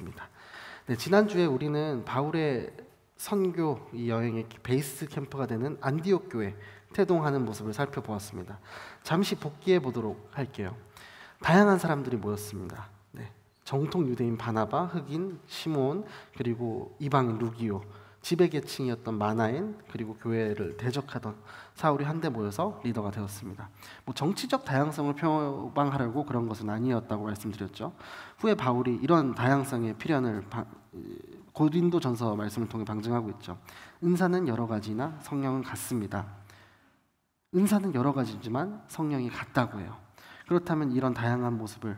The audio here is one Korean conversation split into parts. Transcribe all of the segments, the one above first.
되겠습니다. 네, 지난주에 우리는 바울의 선교 이 여행의 베이스 캠프가 되는 안디옥 교회 태동하는 모습을 살펴보았습니다. 잠시 복기해 보도록 할게요. 다양한 사람들이 모였습니다. 네, 정통 유대인 바나바, 흑인 시몬, 그리고 이방인 루기오, 지배계층이었던 마나엔, 그리고 교회를 대적하던 사울이 한데 모여서 리더가 되었습니다. 뭐 정치적 다양성을 표방하려고 그런 것은 아니었다고 말씀드렸죠. 후에 바울이 이런 다양성의 필연을 고린도전서 말씀을 통해 방증하고 있죠. 은사는 여러 가지나 성령은 같습니다. 은사는 여러 가지지만 성령이 같다고 해요. 그렇다면 이런 다양한 모습을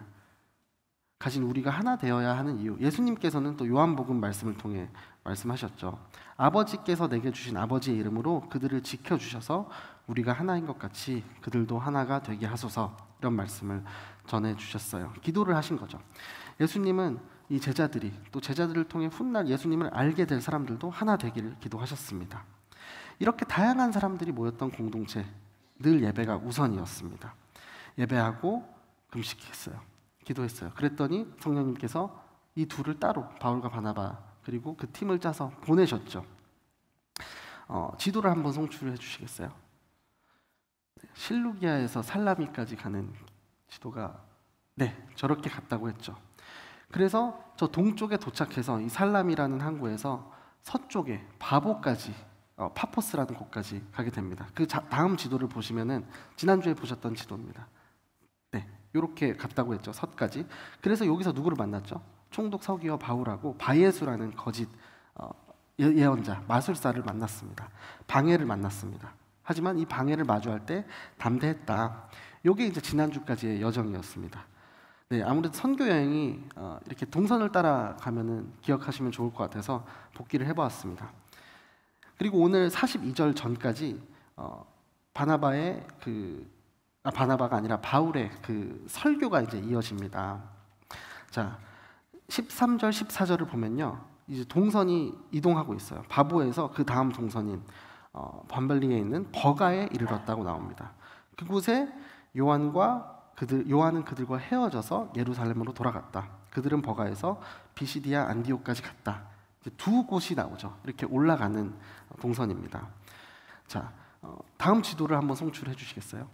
가진 우리가 하나 되어야 하는 이유, 예수님께서는 또 요한복음 말씀을 통해 말씀하셨죠. 아버지께서 내게 주신 아버지의 이름으로 그들을 지켜주셔서 우리가 하나인 것 같이 그들도 하나가 되게 하소서, 이런 말씀을 전해주셨어요. 기도를 하신 거죠. 예수님은 이 제자들이, 또 제자들을 통해 훗날 예수님을 알게 될 사람들도 하나 되기를 기도하셨습니다. 이렇게 다양한 사람들이 모였던 공동체, 늘 예배가 우선이었습니다. 예배하고 금식했어요. 기도했어요. 그랬더니 성령님께서 이 둘을 따로, 바울과 바나바, 그리고 그 팀을 짜서 보내셨죠. 지도를 한번 송출해 주시겠어요? 실루기아에서 살라미까지 가는 지도가 저렇게 갔다고 했죠. 그래서 저 동쪽에 도착해서 이 살람이라는 항구에서 서쪽에 바보까지, 파포스라는 곳까지 가게 됩니다. 그 다음 지도를 보시면은 지난주에 보셨던 지도입니다. 이렇게 갔다고 했죠. 섰까지. 그래서 여기서 누구를 만났죠? 총독 서기와 바울하고 바예수라는 거짓 예언자, 마술사를 만났습니다. 방해를 만났습니다. 하지만 이 방해를 마주할 때 담대했다. 이게 이제 지난주까지의 여정이었습니다. 아무래도 선교 여행이 이렇게 동선을 따라가면은 기억하시면 좋을 것 같아서 복기를 해보았습니다. 그리고 오늘 42절 전까지 바나바의 바나바가 아니라 바울의 그 설교가 이제 이어집니다. 자, 13절, 14절을 보면요, 이제 동선이 이동하고 있어요. 바보에서 그 다음 동선인 반벨리에 있는 버가에 이르렀다고 나옵니다. 그곳에 요한은 그들과 헤어져서 예루살렘으로 돌아갔다. 그들은 버가에서 비시디아 안디옥까지 갔다. 이제 두 곳이 나오죠. 이렇게 올라가는 동선입니다. 자, 다음 지도를 한번 송출해 주시겠어요?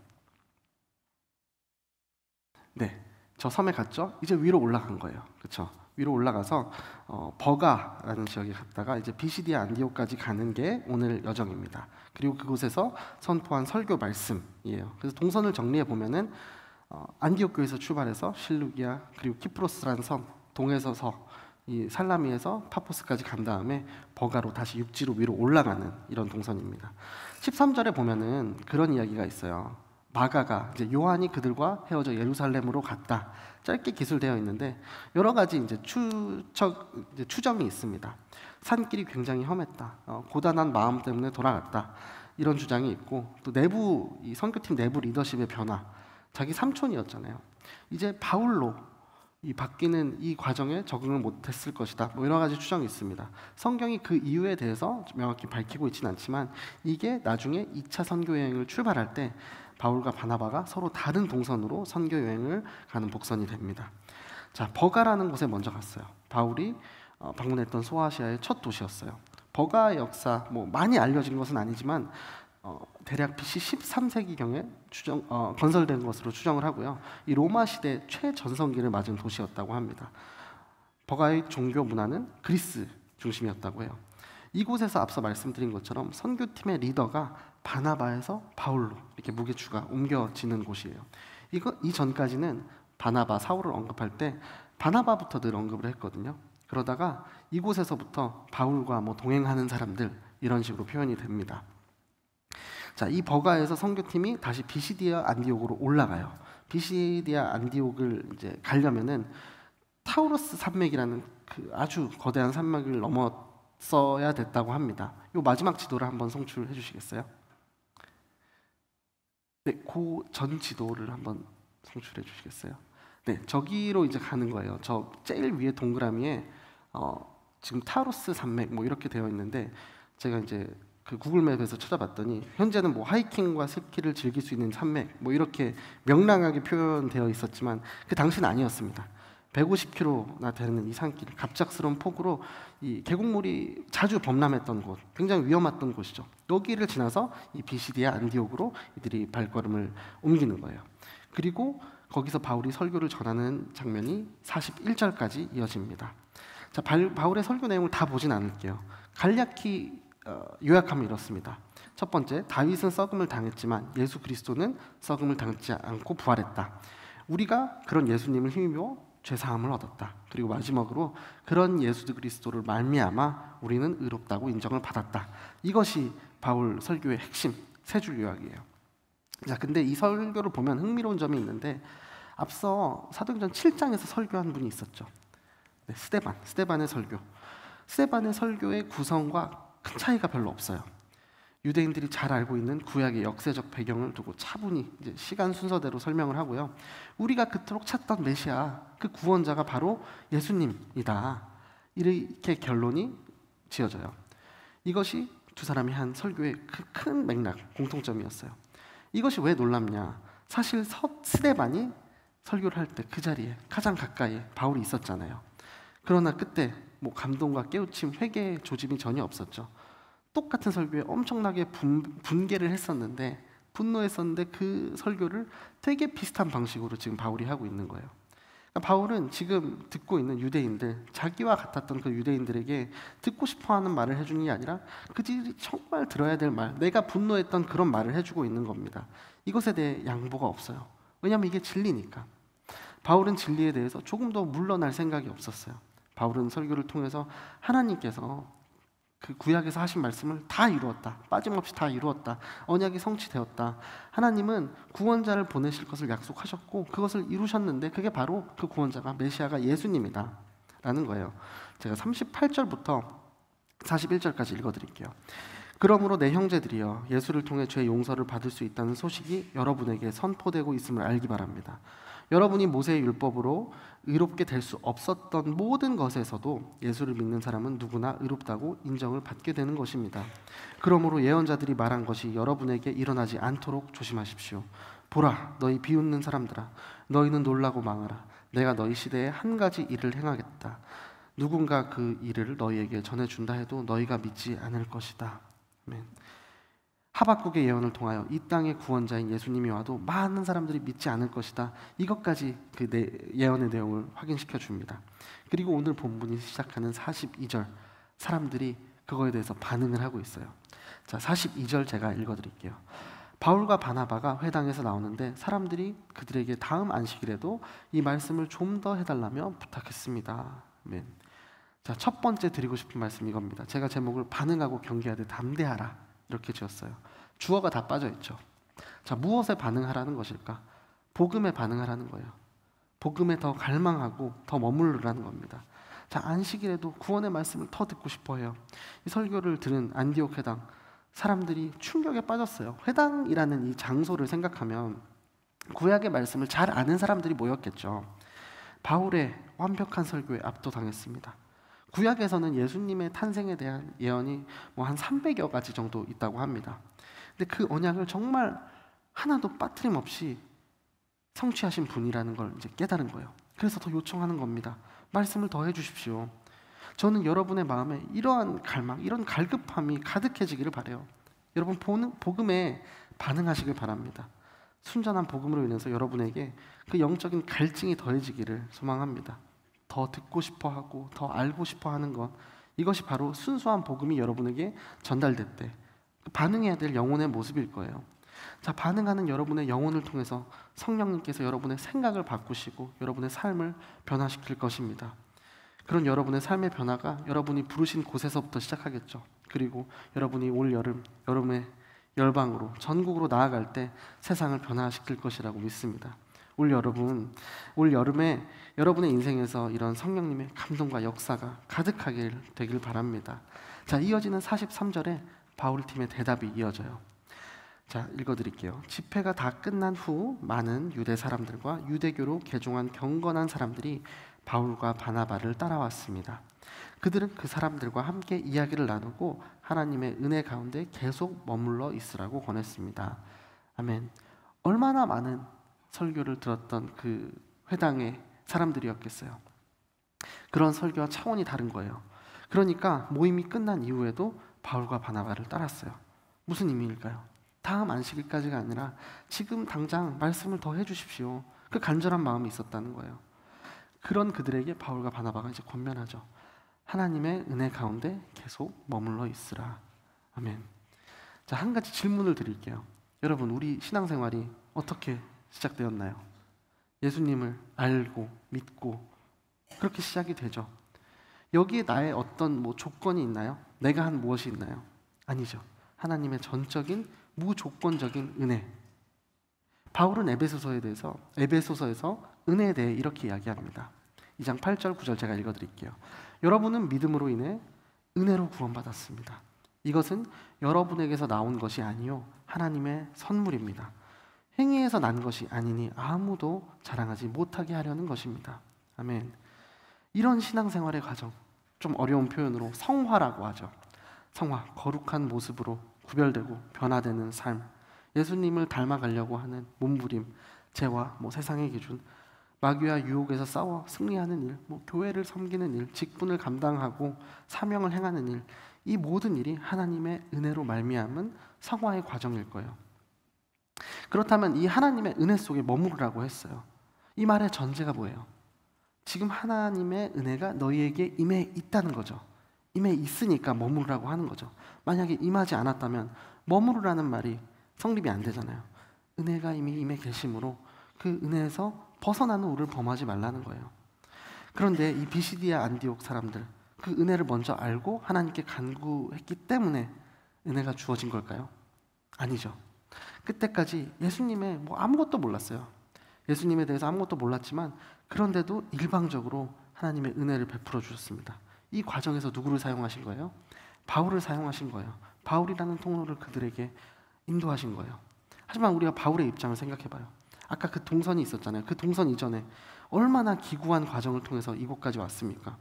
저 섬에 갔죠? 이제 위로 올라간 거예요. 그렇죠? 위로 올라가서 버가라는 지역에 갔다가 이제 비시디아 안디옥까지 가는 게 오늘 여정입니다. 그리고 그곳에서 선포한 설교 말씀이에요. 그래서 동선을 정리해 보면은 안디옥 교에서 출발해서 실루기아, 그리고 키프로스라는 섬, 동에서 이 살라미에서 파포스까지 간 다음에 버가로 다시 육지로 위로 올라가는 이런 동선입니다. 13절에 보면은 그런 이야기가 있어요. 마가가, 이제 요한이 그들과 헤어져 예루살렘으로 갔다. 짧게 기술되어 있는데 여러 가지 이제 추정이 있습니다. 산길이 굉장히 험했다. 고단한 마음 때문에 돌아갔다. 이런 주장이 있고, 또 이 선교팀 내부 리더십의 변화. 자기 삼촌이었잖아요. 이제 바울로 바뀌는 이 과정에 적응을 못했을 것이다. 뭐 여러 가지 추정이 있습니다. 성경이 그 이유에 대해서 명확히 밝히고 있지는 않지만 이게 나중에 2차 선교 여행을 출발할 때 바울과 바나바가 서로 다른 동선으로 선교 여행을 가는 복선이 됩니다. 자, 버가라는 곳에 먼저 갔어요. 바울이 방문했던 소아시아의 첫 도시였어요. 버가의 역사, 뭐 많이 알려진 것은 아니지만 대략 BC 13세기경에 건설된 것으로 추정을 하고요. 이 로마 시대 최전성기를 맞은 도시였다고 합니다. 버가의 종교 문화는 그리스 중심이었다고 해요. 이곳에서 앞서 말씀드린 것처럼 선교팀의 리더가 바나바에서 바울로 이렇게 무게추가 옮겨지는 곳이에요. 이 전까지는 바나바, 사울을 언급할 때 바나바부터 늘 언급을 했거든요. 그러다가 이곳에서부터 바울과 뭐 동행하는 사람들, 이런 식으로 표현이 됩니다. 자, 이 버가에서 선교팀이 다시 비시디아 안디옥으로 올라가요. 비시디아 안디옥을 이제 가려면은 타우로스 산맥이라는 그 아주 거대한 산맥을 넘었어야 됐다고 합니다. 이 마지막 지도를 한번 송출해 주시겠어요? 그 전 지도를 한번 송출해 주시겠어요? 저기로 이제 가는 거예요. 저 제일 위에 동그라미에 지금 타우로스 산맥 뭐 이렇게 되어 있는데, 제가 이제 그 구글맵에서 찾아봤더니 현재는 뭐 하이킹과 스키를 즐길 수 있는 산맥 뭐 이렇게 명랑하게 표현되어 있었지만 그 당시는 아니었습니다. 150km나 되는 이 산길, 갑작스러운 폭우로 이 계곡물이 자주 범람했던 곳, 굉장히 위험했던 곳이죠. 여기를 지나서 이 비시디아 안디옥으로 이들이 발걸음을 옮기는 거예요. 그리고 거기서 바울이 설교를 전하는 장면이 41절까지 이어집니다. 자, 바울의 설교 내용을 다 보진 않을게요. 간략히 요약하면 이렇습니다. 첫 번째, 다윗은 썩음을 당했지만 예수 그리스도는 썩음을 당하지 않고 부활했다. 우리가 그런 예수님을 힘입어 죄사함을 얻었다. 그리고 마지막으로 그런 예수 그리스도를 말미암아 우리는 의롭다고 인정을 받았다. 이것이 바울 설교의 핵심 세 줄 요약이에요. 자, 근데 이 설교를 보면 흥미로운 점이 있는데 앞서 사도행전 7장에서 설교한 분이 있었죠. 네, 스데반의 설교. 스데반의 설교의 구성과 큰 차이가 별로 없어요. 유대인들이 잘 알고 있는 구약의 역사적 배경을 두고 차분히 이제 시간 순서대로 설명을 하고요. 우리가 그토록 찾던 메시아, 그 구원자가 바로 예수님이다. 이렇게 결론이 지어져요. 이것이 두 사람이 한 설교의 큰 맥락, 공통점이었어요. 이것이 왜 놀랍냐? 사실 스데반이 설교를 할 때 그 자리에 가장 가까이에 바울이 있었잖아요. 그러나 그때 뭐 감동과 깨우침, 회개의 조짐이 전혀 없었죠. 똑같은 설교에 엄청나게 분개를 했었는데, 분노했었는데 그 설교를 되게 비슷한 방식으로 지금 바울이 하고 있는 거예요. 그러니까 바울은 지금 듣고 있는 유대인들, 자기와 같았던 그 유대인들에게 듣고 싶어하는 말을 해주는 게 아니라 그들이 정말 들어야 될 말, 내가 분노했던 그런 말을 해주고 있는 겁니다. 이것에 대해 양보가 없어요. 왜냐하면 이게 진리니까. 바울은 진리에 대해서 조금 더 물러날 생각이 없었어요. 바울은 설교를 통해서 하나님께서 그 구약에서 하신 말씀을 다 이루었다. 빠짐없이 다 이루었다. 언약이 성취되었다. 하나님은 구원자를 보내실 것을 약속하셨고 그것을 이루셨는데 그게 바로 그 구원자가 메시아가 예수님이다 라는 거예요. 제가 38절부터 41절까지 읽어드릴게요. 그러므로 내 형제들이여, 예수를 통해 죄 용서를 받을 수 있다는 소식이 여러분에게 선포되고 있음을 알기 바랍니다. 여러분이 모세의 율법으로 의롭게 될 수 없었던 모든 것에서도 예수를 믿는 사람은 누구나 의롭다고 인정을 받게 되는 것입니다. 그러므로 예언자들이 말한 것이 여러분에게 일어나지 않도록 조심하십시오. 보라, 너희 비웃는 사람들아, 너희는 놀라고 망하라. 내가 너희 시대에 한 가지 일을 행하겠다. 누군가 그 일을 너희에게 전해준다 해도 너희가 믿지 않을 것이다. 아멘. 하박국의 예언을 통하여 이 땅의 구원자인 예수님이 와도 많은 사람들이 믿지 않을 것이다. 이것까지 그 예언의 내용을 확인시켜 줍니다. 그리고 오늘 본문이 시작하는 42절, 사람들이 그거에 대해서 반응을 하고 있어요. 자, 42절 제가 읽어드릴게요. 바울과 바나바가 회당에서 나오는데 사람들이 그들에게 다음 안식일에도 이 말씀을 좀 더 해달라며 부탁했습니다. 아멘. 자, 첫 번째 드리고 싶은 말씀이 이겁니다. 제가 제목을 반응하고 경계하되 담대하라 이렇게 지었어요. 주어가 다 빠져있죠. 자, 무엇에 반응하라는 것일까? 복음에 반응하라는 거예요. 복음에 더 갈망하고 더 머무르라는 겁니다. 자, 안식일에도 구원의 말씀을 더 듣고 싶어 해요. 이 설교를 들은 안디옥 회당 사람들이 충격에 빠졌어요. 회당이라는 이 장소를 생각하면 구약의 말씀을 잘 아는 사람들이 모였겠죠. 바울의 완벽한 설교에 압도당했습니다. 구약에서는 예수님의 탄생에 대한 예언이 뭐 한 300여 가지 정도 있다고 합니다. 근데 그 언약을 정말 하나도 빠트림없이 성취하신 분이라는 걸 이제 깨달은 거예요. 그래서 더 요청하는 겁니다. 말씀을 더 해주십시오. 저는 여러분의 마음에 이러한 갈망, 이런 갈급함이 가득해지기를 바라요. 여러분 복음에 반응하시길 바랍니다. 순전한 복음으로 인해서 여러분에게 그 영적인 갈증이 더해지기를 소망합니다. 더 듣고 싶어하고 더 알고 싶어하는 것, 이것이 바로 순수한 복음이 여러분에게 전달될 때 반응해야 될 영혼의 모습일 거예요. 자, 반응하는 여러분의 영혼을 통해서 성령님께서 여러분의 생각을 바꾸시고 여러분의 삶을 변화시킬 것입니다. 그런 여러분의 삶의 변화가 여러분이 부르신 곳에서부터 시작하겠죠. 그리고 여러분이 올 여름, 여름의 열방으로 전국으로 나아갈 때 세상을 변화시킬 것이라고 믿습니다. 올 여름에 여러분의 인생에서 이런 성령님의 감동과 역사가 가득하게 되길 바랍니다. 자, 이어지는 43절에 바울팀의 대답이 이어져요. 자, 읽어드릴게요. 집회가 다 끝난 후 많은 유대 사람들과 유대교로 개종한 경건한 사람들이 바울과 바나바를 따라왔습니다. 그들은 그 사람들과 함께 이야기를 나누고 하나님의 은혜 가운데 계속 머물러 있으라고 권했습니다. 아멘. 얼마나 많은 설교를 들었던 그 회당의 사람들이었겠어요. 그런 설교와 차원이 다른 거예요. 그러니까 모임이 끝난 이후에도 바울과 바나바를 따랐어요. 무슨 의미일까요? 다음 안식일까지가 아니라 지금 당장 말씀을 더 해주십시오. 그 간절한 마음이 있었다는 거예요. 그런 그들에게 바울과 바나바가 이제 권면하죠. 하나님의 은혜 가운데 계속 머물러 있으라. 아멘. 자, 한 가지 질문을 드릴게요. 여러분, 우리 신앙생활이 어떻게 시작되었나요? 예수님을 알고 믿고 그렇게 시작이 되죠. 여기에 나의 어떤 조건이 있나요? 내가 한 무엇이 있나요? 아니죠. 하나님의 전적인 무조건적인 은혜. 바울은 에베소서에서 은혜에 대해 이렇게 이야기합니다. 2장 8절 9절 제가 읽어드릴게요. 여러분은 믿음으로 인해 은혜로 구원받았습니다. 이것은 여러분에게서 나온 것이 아니요 하나님의 선물입니다. 행위에서 난 것이 아니니 아무도 자랑하지 못하게 하려는 것입니다. 아멘. 이런 신앙생활의 과정, 좀 어려운 표현으로 성화라고 하죠. 성화, 거룩한 모습으로 구별되고 변화되는 삶, 예수님을 닮아가려고 하는 몸부림, 죄와 세상의 기준, 마귀와 유혹에서 싸워 승리하는 일, 교회를 섬기는 일, 직분을 감당하고 사명을 행하는 일, 이 모든 일이 하나님의 은혜로 말미암은 성화의 과정일 거예요. 그렇다면 이 하나님의 은혜 속에 머무르라고 했어요. 이 말의 전제가 뭐예요? 지금 하나님의 은혜가 너희에게 임해 있다는 거죠. 임해 있으니까 머무르라고 하는 거죠. 만약에 임하지 않았다면 머무르라는 말이 성립이 안 되잖아요. 은혜가 이미 임해 계심으로 그 은혜에서 벗어나는 우를 범하지 말라는 거예요. 그런데 이 비시디아 안디옥 사람들, 그 은혜를 먼저 알고 하나님께 간구했기 때문에 은혜가 주어진 걸까요? 아니죠. 그때까지 예수님의 아무것도 몰랐어요. 예수님에 대해서 아무것도 몰랐지만 그런데도 일방적으로 하나님의 은혜를 베풀어 주셨습니다. 이 과정에서 누구를 사용하신 거예요? 바울을 사용하신 거예요. 바울이라는 통로를 그들에게 인도하신 거예요. 하지만 우리가 바울의 입장을 생각해봐요. 아까 그 동선이 있었잖아요. 그 동선 이전에 얼마나 기구한 과정을 통해서 이곳까지 왔습니까?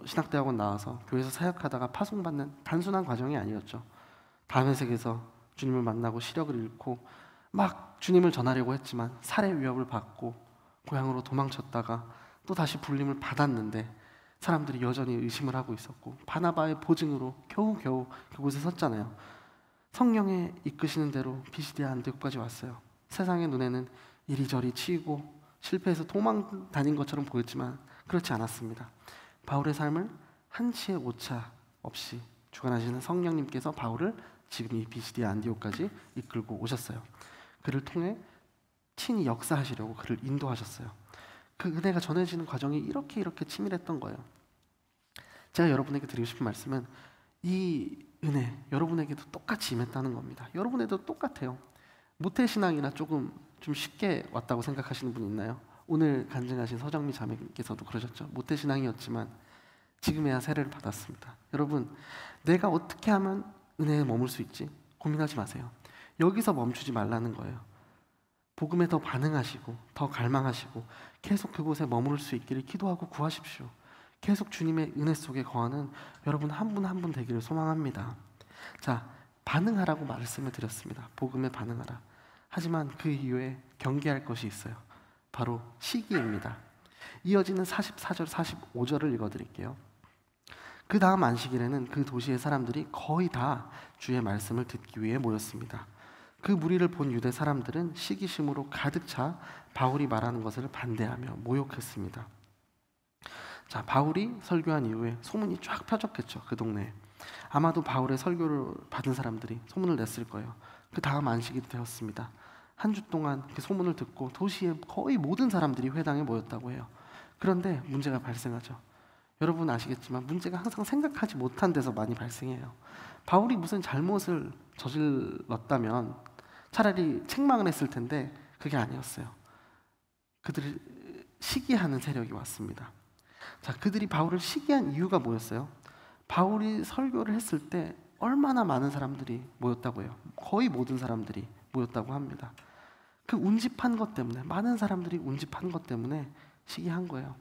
신학대학원 나와서 교회에서 사역하다가 파송받는 단순한 과정이 아니었죠. 다메섹에서 주님을 만나고 시력을 잃고 막 주님을 전하려고 했지만 살해 위협을 받고 고향으로 도망쳤다가 또 다시 불림을 받았는데 사람들이 여전히 의심을 하고 있었고 바나바의 보증으로 겨우겨우 그곳에 섰잖아요. 성령의 이끄시는 대로 비시디아 안디옥까지 왔어요. 세상의 눈에는 이리저리 치이고 실패해서 도망 다닌 것처럼 보였지만 그렇지 않았습니다. 바울의 삶을 한치의 오차 없이 주관하시는 성령님께서 바울을 지금 이 비시디아 안디옥까지 이끌고 오셨어요. 그를 통해 친히 역사하시려고 그를 인도하셨어요. 그 은혜가 전해지는 과정이 이렇게 치밀했던 거예요. 제가 여러분에게 드리고 싶은 말씀은 이 은혜 여러분에게도 똑같이 임했다는 겁니다. 여러분에도 똑같아요. 모태신앙이나 좀 쉽게 왔다고 생각하시는 분 있나요? 오늘 간증하신 서정미 자매께서도 그러셨죠. 모태신앙이었지만 지금에야 세례를 받았습니다. 여러분, 내가 어떻게 하면 은혜에 머물 수 있지? 고민하지 마세요. 여기서 멈추지 말라는 거예요. 복음에 더 반응하시고 더 갈망하시고 계속 그곳에 머무를 수 있기를 기도하고 구하십시오. 계속 주님의 은혜 속에 거하는 여러분 한 분 한 분 되기를 소망합니다. 자, 반응하라고 말씀을 드렸습니다. 복음에 반응하라. 하지만 그 이후에 경계할 것이 있어요. 바로 시기입니다. 이어지는 44절 45절을 읽어드릴게요. 그 다음 안식일에는 그 도시의 사람들이 거의 다 주의 말씀을 듣기 위해 모였습니다. 그 무리를 본 유대 사람들은 시기심으로 가득 차 바울이 말하는 것을 반대하며 모욕했습니다. 자, 바울이 설교한 이후에 소문이 쫙 펴졌겠죠. 그 동네에. 아마도 바울의 설교를 받은 사람들이 소문을 냈을 거예요. 그 다음 안식일이 되었습니다. 한 주 동안 그 소문을 듣고 도시의 거의 모든 사람들이 회당에 모였다고 해요. 그런데 문제가 발생하죠. 여러분 아시겠지만 문제가 항상 생각하지 못한 데서 많이 발생해요. 바울이 무슨 잘못을 저질렀다면 차라리 책망을 했을 텐데 그게 아니었어요. 그들을 시기하는 세력이 왔습니다. 자, 그들이 바울을 시기한 이유가 뭐였어요? 바울이 설교를 했을 때 얼마나 많은 사람들이 모였다고 해요. 거의 모든 사람들이 모였다고 합니다. 그 운집한 것 때문에, 많은 사람들이 운집한 것 때문에 시기한 거예요.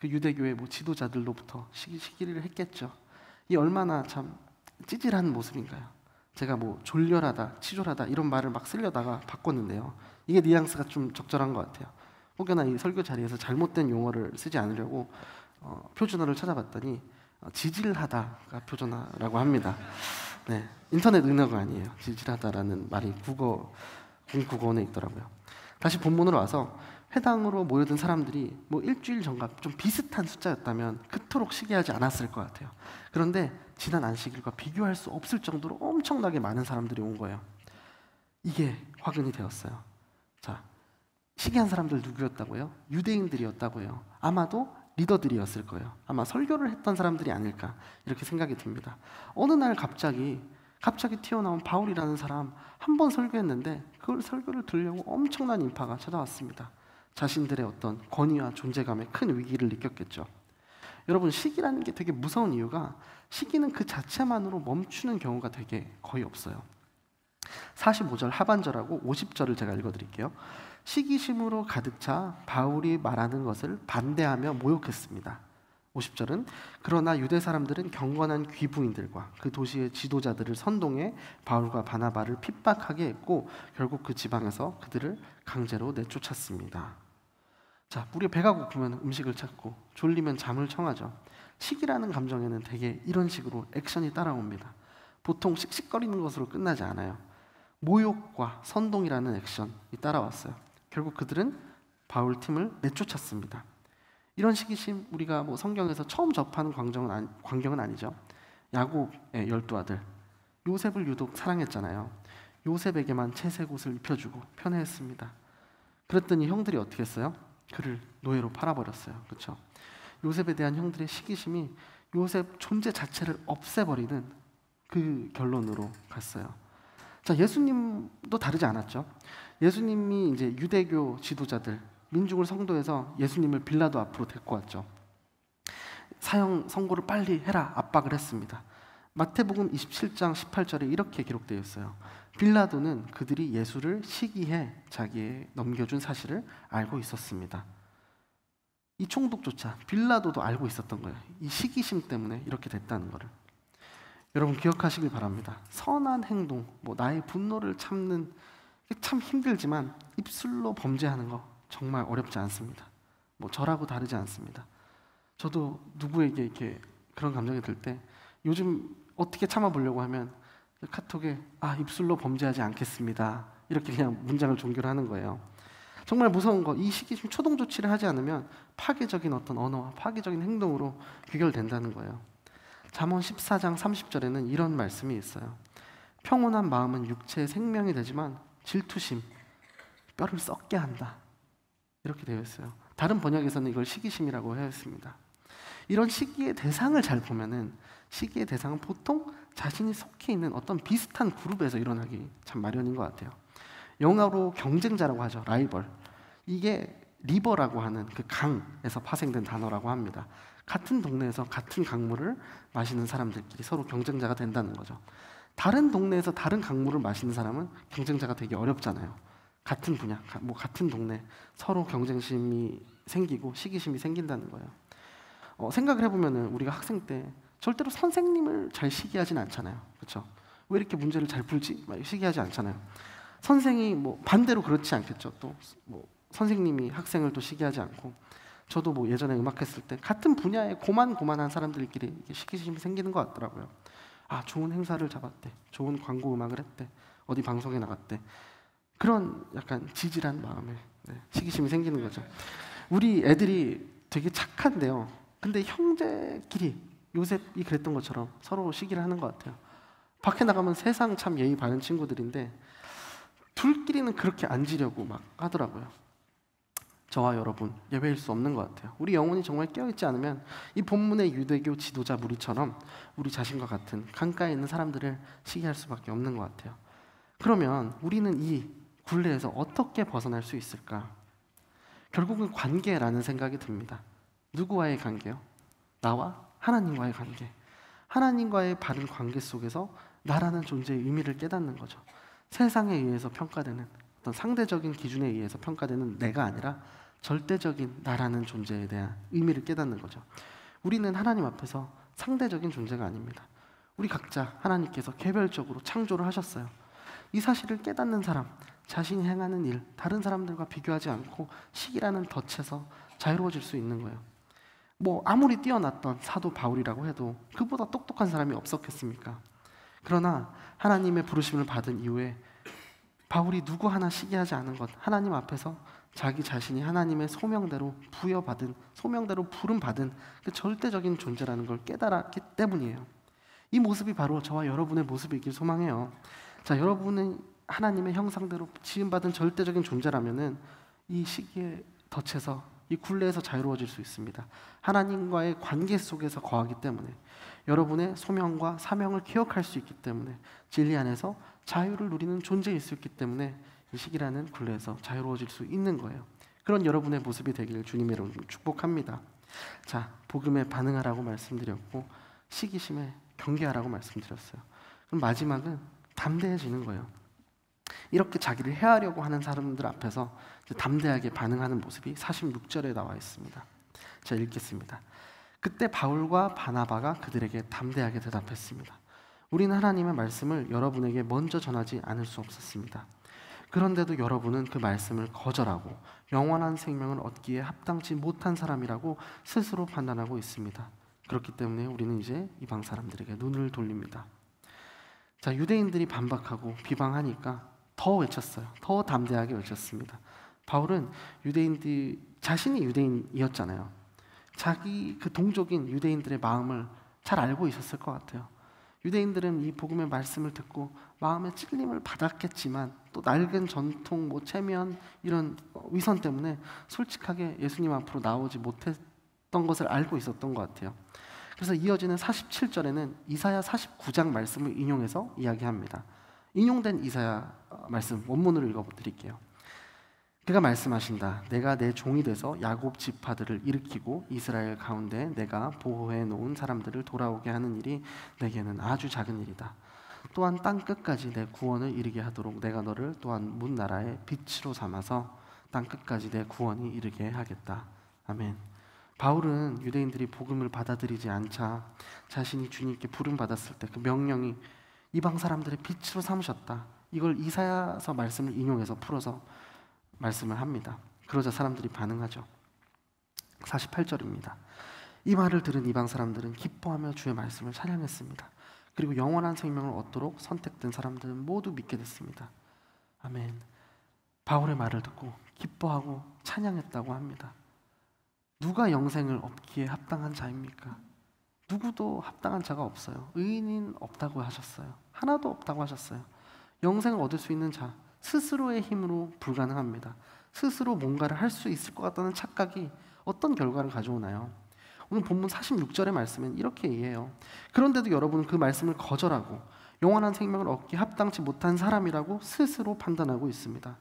그 유대교의 지도자들로부터 시기를 했겠죠. 이 얼마나 참 찌질한 모습인가요? 제가 졸렬하다, 치졸하다 이런 말을 막 쓰려다가 바꿨는데요. 이게 뉘앙스가 좀 적절한 것 같아요. 혹여나 이 설교 자리에서 잘못된 용어를 쓰지 않으려고 표준어를 찾아봤더니 지질하다가 표준어라고 합니다. 네, 인터넷 은어가 아니에요. 지질하다라는 말이 국어원에 있더라고요. 다시 본문으로 와서 회당으로 모여든 사람들이 뭐 일주일 전과 좀 비슷한 숫자였다면 그토록 시기하지 않았을 것 같아요. 그런데 지난 안식일과 비교할 수 없을 정도로 엄청나게 많은 사람들이 온 거예요. 이게 화근이 되었어요. 자, 시기한 사람들 누구였다고요? 유대인들이었다고요. 아마도 리더들이었을 거예요. 아마 설교를 했던 사람들이 아닐까 이렇게 생각이 듭니다. 어느 날 갑자기 튀어나온 바울이라는 사람 한 번 설교했는데 그걸 설교를 들으려고 엄청난 인파가 찾아왔습니다. 자신들의 어떤 권위와 존재감에 큰 위기를 느꼈겠죠. 여러분, 시기라는 게 되게 무서운 이유가 시기는 그 자체만으로 멈추는 경우가 되게 거의 없어요. 45절 하반절하고 50절을 제가 읽어드릴게요. 시기심으로 가득 차 바울이 말하는 것을 반대하며 모욕했습니다. 50절은 그러나 유대 사람들은 경건한 귀부인들과 그 도시의 지도자들을 선동해 바울과 바나바를 핍박하게 했고 결국 그 지방에서 그들을 강제로 내쫓았습니다. 자, 우리 배가 고프면 음식을 찾고 졸리면 잠을 청하죠. 시기라는 감정에는 되게 이런 식으로 액션이 따라옵니다. 보통 씩씩거리는 것으로 끝나지 않아요. 모욕과 선동이라는 액션이 따라왔어요. 결국 그들은 바울 팀을 내쫓았습니다. 이런 시기심 우리가 뭐 성경에서 처음 접하는 광경은 아니죠. 야곱의 12아들 요셉을 유독 사랑했잖아요. 요셉에게만 채색 옷을 입혀주고 편애했습니다. 그랬더니 형들이 어떻게 했어요? 그를 노예로 팔아버렸어요. 그렇죠? 요셉에 대한 형들의 시기심이 요셉 존재 자체를 없애버리는 그 결론으로 갔어요. 자, 예수님도 다르지 않았죠. 예수님이 이제 유대교 지도자들, 민중을 성도해서 예수님을 빌라도 앞으로 데리고 왔죠. 사형 선고를 빨리 해라 압박을 했습니다. 마태복음 27장 18절에 이렇게 기록되어 있어요. 빌라도는 그들이 예수를 시기해 자기에 넘겨준 사실을 알고 있었습니다. 이 총독조차 빌라도도 알고 있었던 거예요. 이 시기심 때문에 이렇게 됐다는 거를. 여러분 기억하시길 바랍니다. 선한 행동, 뭐 나의 분노를 참는 게 참 힘들지만 입술로 범죄하는 거 정말 어렵지 않습니다. 뭐 저라고 다르지 않습니다. 저도 누구에게 이렇게 그런 감정이 들 때 요즘 어떻게 참아보려고 하면 카톡에 입술로 범죄하지 않겠습니다. 이렇게 그냥 문장을 종결 하는 거예요. 정말 무서운 거, 이 시기심 초동 조치를 하지 않으면 파괴적인 어떤 언어와 파괴적인 행동으로 귀결된다는 거예요. 잠언 14장 30절에는 이런 말씀이 있어요. 평온한 마음은 육체의 생명이 되지만 질투심, 뼈를 썩게 한다. 이렇게 되어 있어요. 다른 번역에서는 이걸 시기심이라고 하였습니다. 이런 시기의 대상을 잘 보면은 시기의 대상은 보통 자신이 속해 있는 어떤 비슷한 그룹에서 일어나기 참 마련인 것 같아요. 영어로 경쟁자라고 하죠. 라이벌. 이게 리버라고 하는 그 강에서 파생된 단어라고 합니다. 같은 동네에서 같은 강물을 마시는 사람들끼리 서로 경쟁자가 된다는 거죠. 다른 동네에서 다른 강물을 마시는 사람은 경쟁자가 되기 어렵잖아요. 같은 분야, 뭐 같은 동네 서로 경쟁심이 생기고 시기심이 생긴다는 거예요. 생각을 해보면은 우리가 학생 때 절대로 선생님을 잘 시기하진 않잖아요. 그렇죠? 왜 이렇게 문제를 잘 풀지? 막 시기하지 않잖아요. 선생이 뭐 반대로 그렇지 않겠죠. 또 뭐 선생님이 학생을 또 시기하지 않고, 저도 뭐 예전에 음악했을 때 같은 분야에 고만고만한 사람들끼리 이게 시기심이 생기는 것 같더라고요. 좋은 행사를 잡았대, 좋은 광고 음악을 했대, 어디 방송에 나갔대. 그런 약간 지질한 마음에 시기심이 생기는 거죠. 우리 애들이 되게 착한데요. 근데 형제끼리 요셉이 그랬던 것처럼 서로 시기를 하는 것 같아요. 밖에 나가면 세상 참 예의 바른 친구들인데 둘끼리는 그렇게 앉으려고 막 하더라고요. 저와 여러분 예외일 수 없는 것 같아요. 우리 영혼이 정말 깨어있지 않으면 이 본문의 유대교 지도자 무리처럼 우리 자신과 같은 강가에 있는 사람들을 시기할 수밖에 없는 것 같아요. 그러면 우리는 이 굴레에서 어떻게 벗어날 수 있을까? 결국은 관계라는 생각이 듭니다. 누구와의 관계요? 나와 하나님과의 관계. 하나님과의 바른 관계 속에서 나라는 존재의 의미를 깨닫는 거죠. 세상에 의해서 평가되는 어떤 상대적인 기준에 의해서 평가되는 내가 아니라 절대적인 나라는 존재에 대한 의미를 깨닫는 거죠. 우리는 하나님 앞에서 상대적인 존재가 아닙니다. 우리 각자 하나님께서 개별적으로 창조를 하셨어요. 이 사실을 깨닫는 사람, 자신이 행하는 일, 다른 사람들과 비교하지 않고 시기라는 덫에서 자유로워질 수 있는 거예요. 아무리 뛰어났던 사도 바울이라고 해도 그보다 똑똑한 사람이 없었겠습니까? 그러나 하나님의 부르심을 받은 이후에 바울이 누구 하나 시기하지 않은 것, 하나님 앞에서 자기 자신이 하나님의 소명대로 부여받은, 소명대로 부름받은 그 절대적인 존재라는 걸 깨달았기 때문이에요. 이 모습이 바로 저와 여러분의 모습이길 소망해요. 자, 여러분은 하나님의 형상대로 지음받은 절대적인 존재라면은 이 시기의 덫에서, 이 굴레에서 자유로워질 수 있습니다. 하나님과의 관계 속에서 거하기 때문에, 여러분의 소명과 사명을 기억할 수 있기 때문에, 진리 안에서 자유를 누리는 존재일 수 있기 때문에 이 시기라는 굴레에서 자유로워질 수 있는 거예요. 그런 여러분의 모습이 되기를 주님의 이름으로 축복합니다. 자, 복음에 반응하라고 말씀드렸고 시기심에 경계하라고 말씀드렸어요. 그럼 마지막은 담대해지는 거예요. 이렇게 자기를 해하려고 하는 사람들 앞에서 담대하게 반응하는 모습이 46절에 나와 있습니다. 자, 읽겠습니다. 그때 바울과 바나바가 그들에게 담대하게 대답했습니다. 우리는 하나님의 말씀을 여러분에게 먼저 전하지 않을 수 없었습니다. 그런데도 여러분은 그 말씀을 거절하고 영원한 생명을 얻기에 합당치 못한 사람이라고 스스로 판단하고 있습니다. 그렇기 때문에 우리는 이제 이방 사람들에게 눈을 돌립니다. 자, 유대인들이 반박하고 비방하니까 더 외쳤어요. 더 담대하게 외쳤습니다. 바울은 자신이 유대인이었잖아요. 자기 그 동족인 유대인들의 마음을 잘 알고 있었을 것 같아요. 유대인들은 이 복음의 말씀을 듣고 마음의 찔림을 받았겠지만 또 낡은 전통, 체면 이런 위선 때문에 솔직하게 예수님 앞으로 나오지 못했던 것을 알고 있었던 것 같아요. 그래서 이어지는 47절에는 이사야 49장 말씀을 인용해서 이야기합니다. 인용된 이사야 말씀 원문으로 읽어드릴게요. 그가 말씀하신다. 내가 내 종이 돼서 야곱 지파들을 일으키고 이스라엘 가운데 내가 보호해 놓은 사람들을 돌아오게 하는 일이 내게는 아주 작은 일이다. 또한 땅 끝까지 내 구원을 이르게 하도록 내가 너를 또한 문 나라의 빛으로 삼아서 땅 끝까지 내 구원이 이르게 하겠다. 아멘. 바울은 유대인들이 복음을 받아들이지 않자 자신이 주님께 부름받았을 때 그 명령이 이방 사람들의 빛으로 삼으셨다. 이걸 이사야서 말씀을 인용해서 풀어서 말씀을 합니다. 그러자 사람들이 반응하죠. 48절입니다. 이 말을 들은 이방 사람들은 기뻐하며 주의 말씀을 찬양했습니다. 그리고 영원한 생명을 얻도록 선택된 사람들은 모두 믿게 됐습니다. 아멘. 바울의 말을 듣고 기뻐하고 찬양했다고 합니다. 누가 영생을 얻기에 합당한 자입니까? 누구도 합당한 자가 없어요. 의인은 없다고 하셨어요. 하나도 없다고 하셨어요. 영생을 얻을 수 있는 자, 스스로의 힘으로 불가능합니다. 스스로 뭔가를 할 수 있을 것 같다는 착각이 어떤 결과를 가져오나요? 오늘 본문 46절의 말씀은 이렇게 이해해요. 그런데도 여러분은 그 말씀을 거절하고 영원한 생명을 얻기 합당치 못한 사람이라고 스스로 판단하고 있습니다.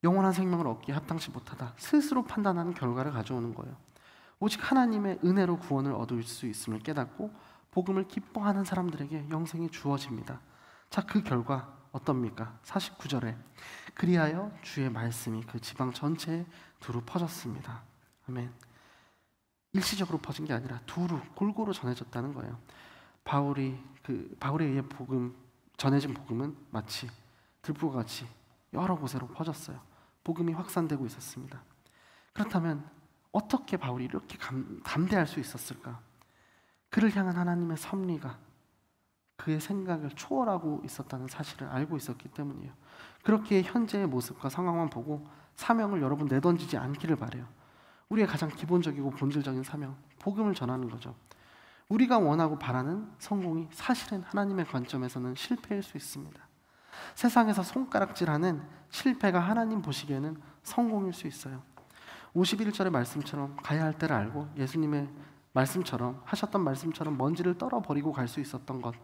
영원한 생명을 얻기에 합당치 못하다. 스스로 판단하는 결과를 가져오는 거예요. 오직 하나님의 은혜로 구원을 얻을 수 있음을 깨닫고 복음을 기뻐하는 사람들에게 영생이 주어집니다. 자, 그 결과 어떻습니까? 49절에 그리하여 주의 말씀이 그 지방 전체에 두루 퍼졌습니다. 아멘. 일시적으로 퍼진 게 아니라 두루 골고루 전해졌다는 거예요. 바울에 의해 전해진 복음은 마치 들불과 같이 여러 곳으로 퍼졌어요. 복음이 확산되고 있었습니다. 그렇다면 어떻게 바울이 이렇게 담대할 수 있었을까? 그를 향한 하나님의 섭리가 그의 생각을 초월하고 있었다는 사실을 알고 있었기 때문이에요. 그렇게 현재의 모습과 상황만 보고 사명을 여러분 내던지지 않기를 바라요. 우리의 가장 기본적이고 본질적인 사명, 복음을 전하는 거죠. 우리가 원하고 바라는 성공이 사실은 하나님의 관점에서는 실패일 수 있습니다. 세상에서 손가락질하는 실패가 하나님 보시기에는 성공일 수 있어요. 51절의 말씀처럼 가야 할 때를 알고 예수님의 말씀처럼 하셨던 말씀처럼 먼지를 떨어버리고 갈 수 있었던 것,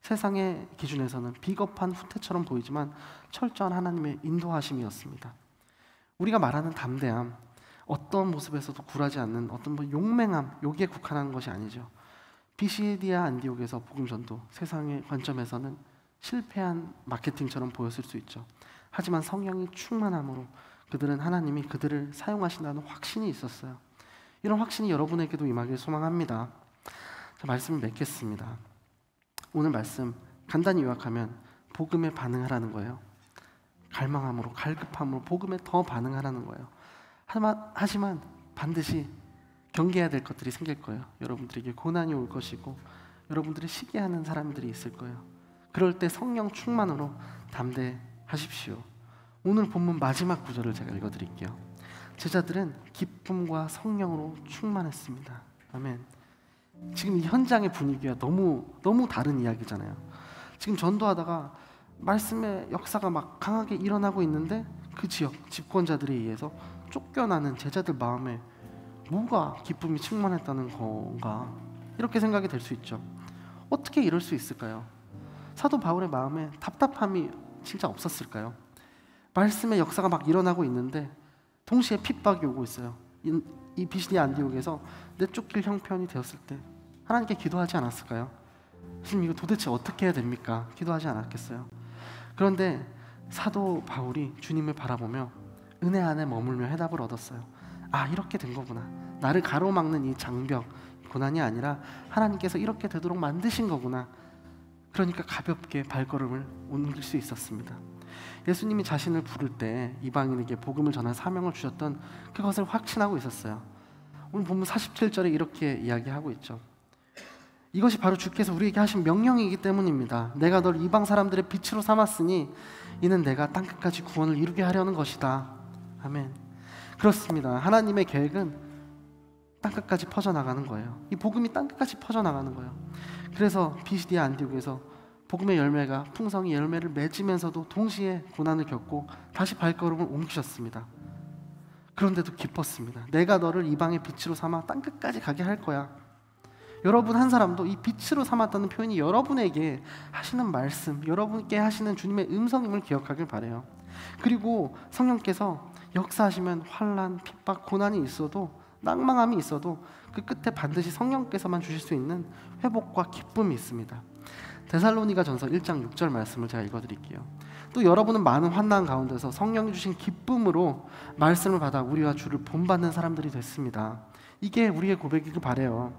세상의 기준에서는 비겁한 후퇴처럼 보이지만 철저한 하나님의 인도하심이었습니다. 우리가 말하는 담대함, 어떤 모습에서도 굴하지 않는 어떤 용맹함, 여기에 국한한 것이 아니죠. 비시디아 안디옥에서 복음 전도, 세상의 관점에서는 실패한 마케팅처럼 보였을 수 있죠. 하지만 성령이 충만함으로 그들은 하나님이 그들을 사용하신다는 확신이 있었어요. 이런 확신이 여러분에게도 임하길 소망합니다. 자, 말씀을 맺겠습니다. 오늘 말씀 간단히 요약하면 복음에 반응하라는 거예요. 갈망함으로, 갈급함으로 복음에 더 반응하라는 거예요. 하지만 반드시 경계해야 될 것들이 생길 거예요. 여러분들에게 고난이 올 것이고 여러분들을 시기하는 사람들이 있을 거예요. 그럴 때 성령 충만으로 담대하십시오. 오늘 본문 마지막 구절을 제가 읽어드릴게요. 제자들은 기쁨과 성령으로 충만했습니다. 아멘. 지금 이 현장의 분위기가 너무 다른 이야기잖아요. 지금 전도하다가 말씀의 역사가 막 강하게 일어나고 있는데 그 지역 집권자들에 의해서 쫓겨나는 제자들 마음에 뭐가 기쁨이 충만했다는 건가, 이렇게 생각이 될 수 있죠. 어떻게 이럴 수 있을까요? 사도 바울의 마음에 답답함이 진짜 없었을까요? 말씀의 역사가 막 일어나고 있는데 동시에 핍박이 오고 있어요. 이 비시디 안디옥에서 내쫓길 형편이 되었을 때 하나님께 기도하지 않았을까요? 주님, 이거 도대체 어떻게 해야 됩니까? 기도하지 않았겠어요? 그런데 사도 바울이 주님을 바라보며 은혜 안에 머물며 해답을 얻었어요. 아, 이렇게 된 거구나. 나를 가로막는 이 장벽, 고난이 아니라 하나님께서 이렇게 되도록 만드신 거구나. 그러니까 가볍게 발걸음을 옮길 수 있었습니다. 예수님이 자신을 부를 때 이방인에게 복음을 전할 사명을 주셨던 그것을 확신하고 있었어요. 오늘 본문 47절에 이렇게 이야기하고 있죠. 이것이 바로 주께서 우리에게 하신 명령이기 때문입니다. 내가 널 이방 사람들의 빛으로 삼았으니 이는 내가 땅끝까지 구원을 이루게 하려는 것이다. 아멘. 그렇습니다. 하나님의 계획은 땅끝까지 퍼져나가는 거예요. 이 복음이 땅끝까지 퍼져나가는 거예요. 그래서 비시디아 안디옥에서 복음의 열매가 풍성히 열매를 맺으면서도 동시에 고난을 겪고 다시 발걸음을 옮기셨습니다. 그런데도 기뻤습니다. 내가 너를 이방의 빛으로 삼아 땅끝까지 가게 할 거야. 여러분 한 사람도 이 빛으로 삼았다는 표현이 여러분에게 하시는 말씀, 여러분께 하시는 주님의 음성임을 기억하길 바라요. 그리고 성령께서 역사하시면 환난, 핍박, 고난이 있어도, 낭망함이 있어도 그 끝에 반드시 성령께서만 주실 수 있는 회복과 기쁨이 있습니다. 데살로니가전서 1장 6절 말씀을 제가 읽어드릴게요. 또 여러분은 많은 환난 가운데서 성령이 주신 기쁨으로 말씀을 받아 우리와 주를 본받는 사람들이 됐습니다. 이게 우리의 고백이길 바라요.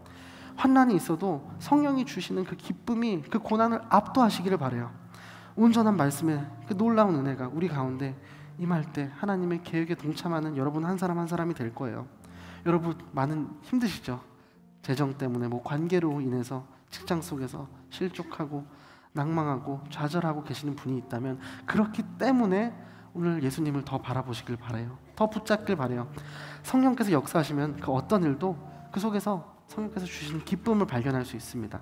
환난이 있어도 성령이 주시는 그 기쁨이 그 고난을 압도하시기를 바라요. 온전한 말씀의 그 놀라운 은혜가 우리 가운데 임할 때 하나님의 계획에 동참하는 여러분 한 사람 한 사람이 될 거예요. 여러분 많은 힘드시죠? 재정 때문에 관계로 인해서 직장 속에서 실족하고 낭망하고 좌절하고 계시는 분이 있다면 그렇기 때문에 오늘 예수님을 더 바라보시길 바라요. 더 붙잡길 바라요. 성령께서 역사하시면 그 어떤 일도 그 속에서 성령께서 주시는 기쁨을 발견할 수 있습니다.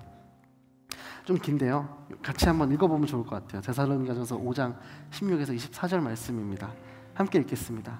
좀 긴데요. 같이 한번 읽어보면 좋을 것 같아요. 데살로니가전서 5장 16에서 24절 말씀입니다. 함께 읽겠습니다.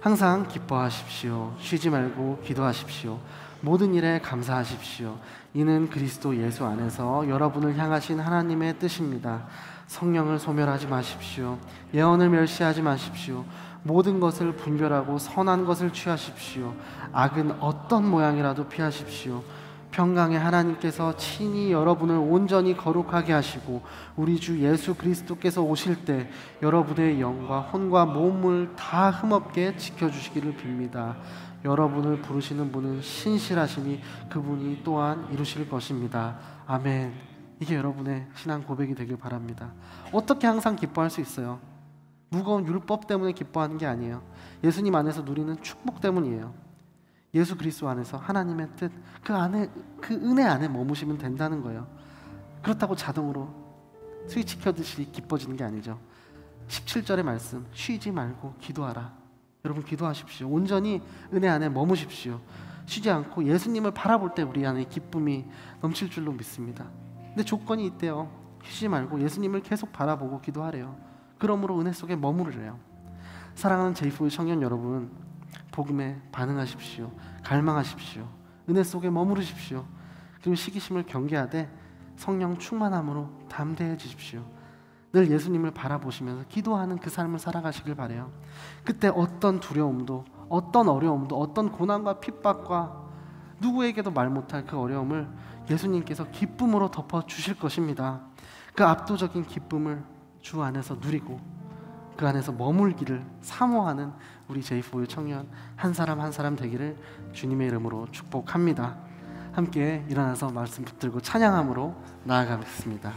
항상 기뻐하십시오. 쉬지 말고 기도하십시오. 모든 일에 감사하십시오. 이는 그리스도 예수 안에서 여러분을 향하신 하나님의 뜻입니다. 성령을 소멸하지 마십시오. 예언을 멸시하지 마십시오. 모든 것을 분별하고 선한 것을 취하십시오. 악은 어떤 모양이라도 피하십시오. 평강의 하나님께서 친히 여러분을 온전히 거룩하게 하시고 우리 주 예수 그리스도께서 오실 때 여러분의 영과 혼과 몸을 다 흠없게 지켜주시기를 빕니다. 여러분을 부르시는 분은 신실하시니 그분이 또한 이루실 것입니다. 아멘. 이게 여러분의 신앙 고백이 되길 바랍니다. 어떻게 항상 기뻐할 수 있어요? 무거운 율법 때문에 기뻐하는 게 아니에요. 예수님 안에서 누리는 축복 때문이에요. 예수 그리스도 안에서 하나님의 뜻, 그 안에, 그 은혜 안에 머무시면 된다는 거예요. 그렇다고 자동으로 스위치 켜듯이 기뻐지는 게 아니죠. 17절의 말씀, 쉬지 말고 기도하라. 여러분 기도하십시오. 온전히 은혜 안에 머무십시오. 쉬지 않고 예수님을 바라볼 때 우리 안에 기쁨이 넘칠 줄로 믿습니다. 근데 조건이 있대요. 쉬지 말고 예수님을 계속 바라보고 기도하래요. 그러므로 은혜 속에 머무르래요. 사랑하는 제이포 청년 여러분, 복음에 반응하십시오. 갈망하십시오. 은혜 속에 머무르십시오. 그리고 시기심을 경계하되 성령 충만함으로 담대해지십시오. 늘 예수님을 바라보시면서 기도하는 그 삶을 살아가시길 바라요. 그때 어떤 두려움도, 어떤 어려움도, 어떤 고난과 핍박과 누구에게도 말 못할 그 어려움을 예수님께서 기쁨으로 덮어주실 것입니다. 그 압도적인 기쁨을 주 안에서 누리고 그 안에서 머물기를 사모하는 우리 제이포의 청년 한 사람 한 사람 되기를 주님의 이름으로 축복합니다. 함께 일어나서 말씀 붙들고 찬양함으로 나아가겠습니다.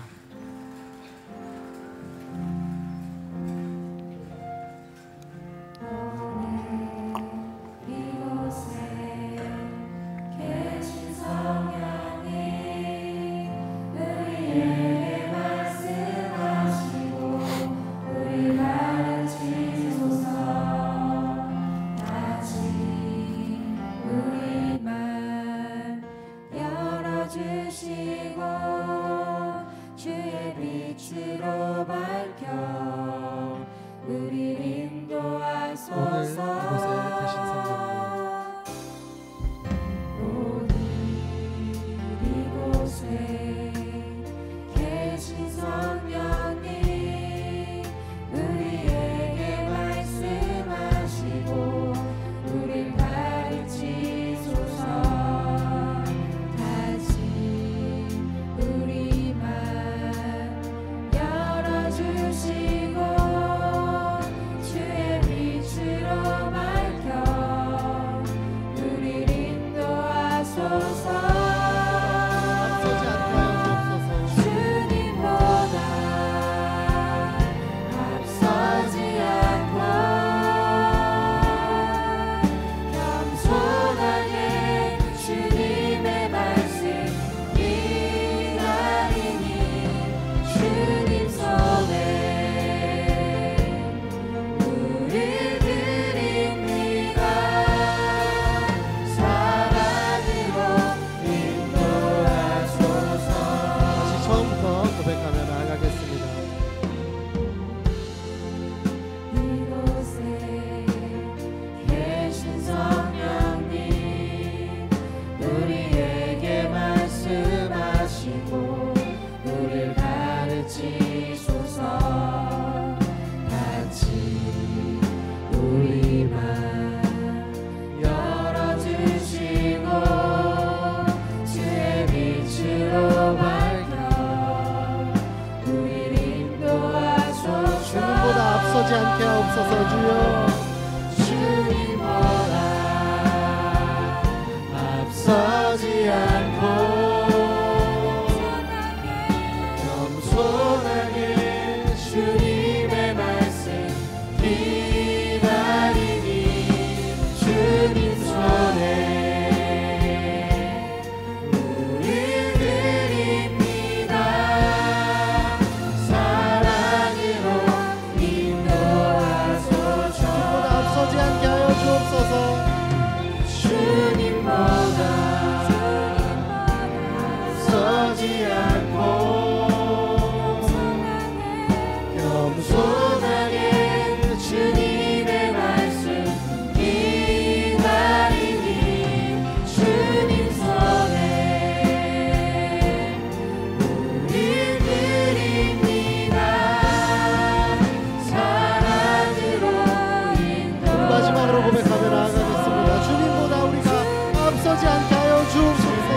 앞서지 않게 하여 주옵소서.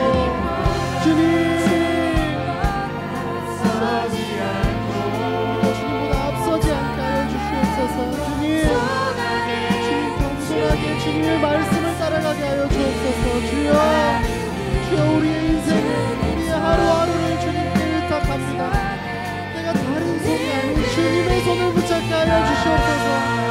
주님 주님보다 앞서지 않게 하여 주시옵소서. 주님 겸손하게 주님의 말씀을 따라가게 하여 주옵소서. 주여 우리의 인생, 우리의 하루하루를 주님께 의탁합니다. 내가 다른 손이 아닌 주님의 손을 붙잡게 하여 주시옵소서.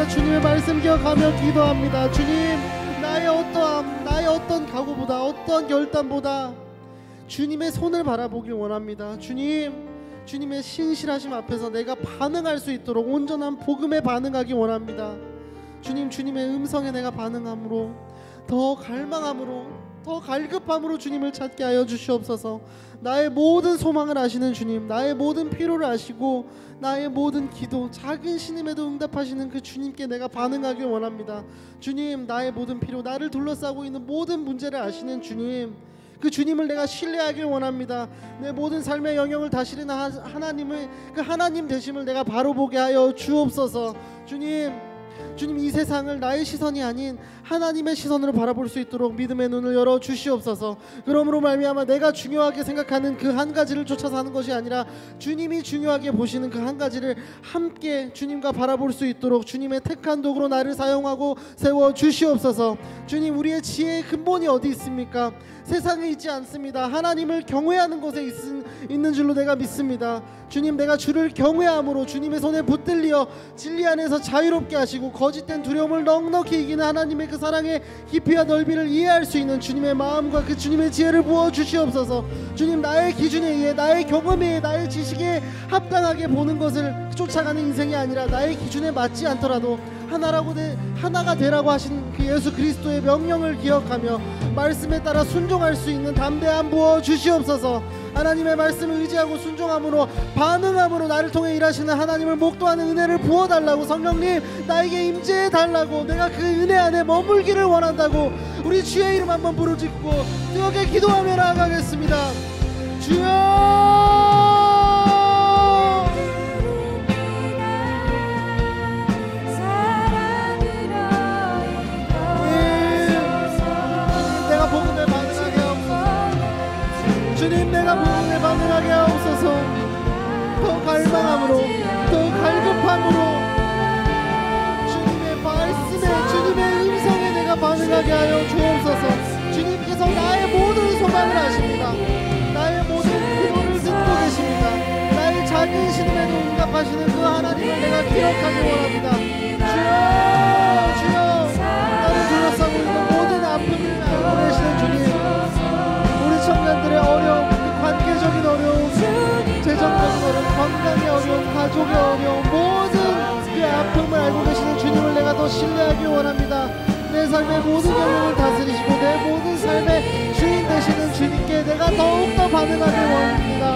주님의 말씀 기억하며 기도합니다. 주님, 나의 어떠함, 나의 어떤 각오보다, 어떤 결단보다 주님의 손을 바라보길 원합니다. 주님의 신실하심 앞에서 내가 반응할 수 있도록 온전한 복음에 반응하기 원합니다. 주님의 음성에 내가 반응함으로, 더 갈망함으로, 더 갈급함으로 주님을 찾게 하여 주시옵소서. 나의 모든 소망을 아시는 주님, 나의 모든 필요를 아시고 나의 모든 기도, 작은 신음에도 응답하시는 그 주님께 내가 반응하길 원합니다. 주님, 나의 모든 필요, 나를 둘러싸고 있는 모든 문제를 아시는 주님, 그 주님을 내가 신뢰하길 원합니다. 내 모든 삶의 영역을 다스리는 하나님의 그 하나님 되심을 내가 바로 보게 하여 주옵소서. 주님, 이 세상을 나의 시선이 아닌 하나님의 시선으로 바라볼 수 있도록 믿음의 눈을 열어 주시옵소서. 그러므로 말미암아 내가 중요하게 생각하는 그 한 가지를 쫓아 사는 것이 아니라 주님이 중요하게 보시는 그 한 가지를 함께 주님과 바라볼 수 있도록 주님의 택한 도구로 나를 사용하고 세워 주시옵소서. 주님, 우리의 지혜의 근본이 어디 있습니까? 세상에 있지 않습니다. 하나님을 경외하는 곳에 있는 줄로 내가 믿습니다. 주님, 내가 주를 경외함으로 주님의 손에 붙들려 진리 안에서 자유롭게 하시고 거짓된 두려움을 넉넉히 이기는 하나님의 그 사랑의 깊이와 넓이를 이해할 수 있는 주님의 마음과 그 주님의 지혜를 부어 주시옵소서. 주님, 나의 기준에 의해, 나의 경험에 의해, 나의 지식에 합당하게 보는 것을 쫓아가는 인생이 아니라 나의 기준에 맞지 않더라도 하나가 되라고 하신 그 예수 그리스도의 명령을 기억하며 말씀에 따라 순종할 수 있는 담대함 부어 주시옵소서. 하나님의 말씀을 의지하고 순종함으로 반응함으로 나를 통해 일하시는 하나님을 목도하는 은혜를 부어달라고, 성령님 나에게 임재해 달라고, 내가 그 은혜 안에 머물기를 원한다고 우리 주의 이름 한번 부르짖고 뜨겁게 기도하며 나아가겠습니다. 주여, 주님, 내가 복음에 반응하게 하옵소서. 더 갈망함으로, 더 갈급함으로 주님의 말씀에, 주님의 음성에 내가 반응하게 하여 주옵소서. 주님께서 나의 모든 소망을 아십니다. 나의 모든 기도를 듣고 계십니다. 나의 작은 신음에도 응답하시는 그 하나님을 내가 기억하기 원합니다. 주여, 나를 둘러싸고 있는 모든 아픔을 알고 계시는 주님, 청년들의 어려움, 관계적인 어려움, 재정적인 어려움, 건강의 어려움, 가족의 어려움, 모든 그 아픔을 알고 계시는 주님을 내가 더 신뢰하기 원합니다. 내 삶의 모든 영역을 다스리시고 내 모든 삶의 주인 되시는 주님께 내가 더욱더 반응하기 원합니다.